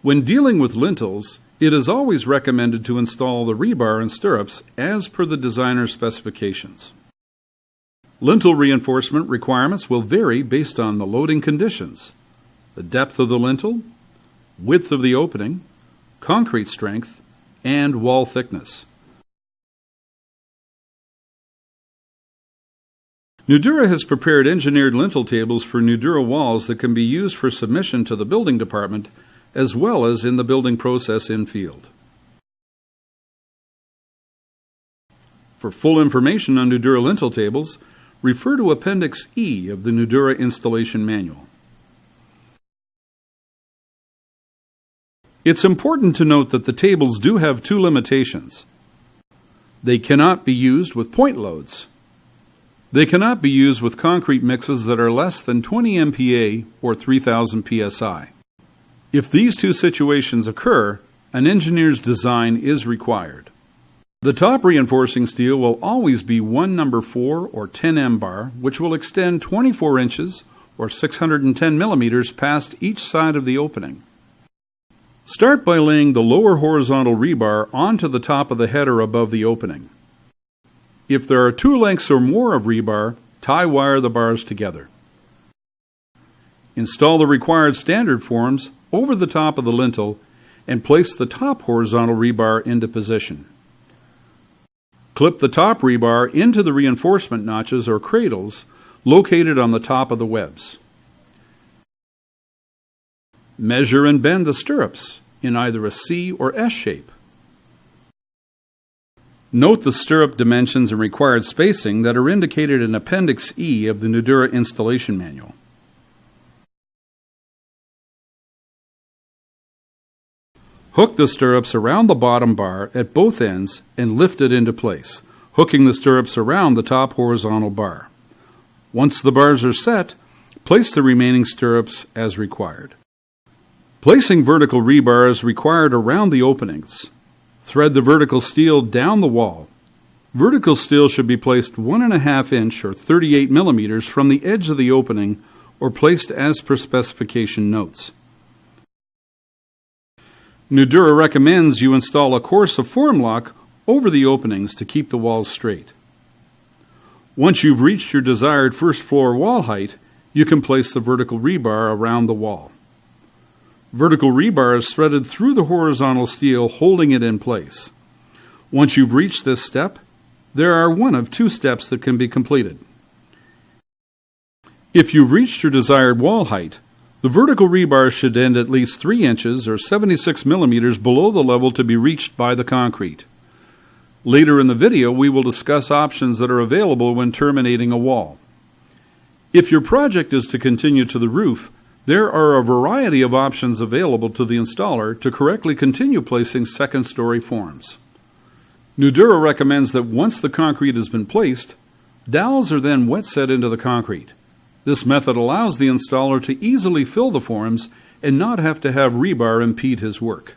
When dealing with lintels, it is always recommended to install the rebar and stirrups as per the designer's specifications. Lintel reinforcement requirements will vary based on the loading conditions, the depth of the lintel, width of the opening, concrete strength, and wall thickness. Nudura has prepared engineered lintel tables for Nudura walls that can be used for submission to the building department as well as in the building process in field. For full information on Nudura lintel tables, refer to Appendix E of the Nudura Installation Manual. It's important to note that the tables do have two limitations. They cannot be used with point loads. They cannot be used with concrete mixes that are less than 20 MPa or 3000 psi. If these two situations occur, an engineer's design is required. The top reinforcing steel will always be one number 4 or 10M bar, which will extend 24 inches or 610 millimeters past each side of the opening. Start by laying the lower horizontal rebar onto the top of the header above the opening. If there are 2 lengths or more of rebar, tie wire the bars together. Install the required standard forms over the top of the lintel and place the top horizontal rebar into position. Clip the top rebar into the reinforcement notches or cradles located on the top of the webs. Measure and bend the stirrups in either a C or S shape. Note the stirrup dimensions and required spacing that are indicated in Appendix E of the Nudura Installation Manual. Hook the stirrups around the bottom bar at both ends and lift it into place, hooking the stirrups around the top horizontal bar. Once the bars are set, place the remaining stirrups as required. Placing vertical rebar is required around the openings. Thread the vertical steel down the wall. Vertical steel should be placed 1.5 inch or 38 millimeters from the edge of the opening or placed as per specification notes. Nudura recommends you install a course of form lock over the openings to keep the walls straight. Once you've reached your desired first floor wall height, you can place the vertical rebar around the wall. Vertical rebar is threaded through the horizontal steel, holding it in place. Once you've reached this step, there are one of 2 steps that can be completed. If you've reached your desired wall height, the vertical rebar should end at least 3 inches or 76 millimeters below the level to be reached by the concrete. Later in the video, we will discuss options that are available when terminating a wall. If your project is to continue to the roof, there are a variety of options available to the installer to correctly continue placing second-story forms. Nudura recommends that once the concrete has been placed, dowels are then wet set into the concrete. This method allows the installer to easily fill the forms and not have to have rebar impede his work.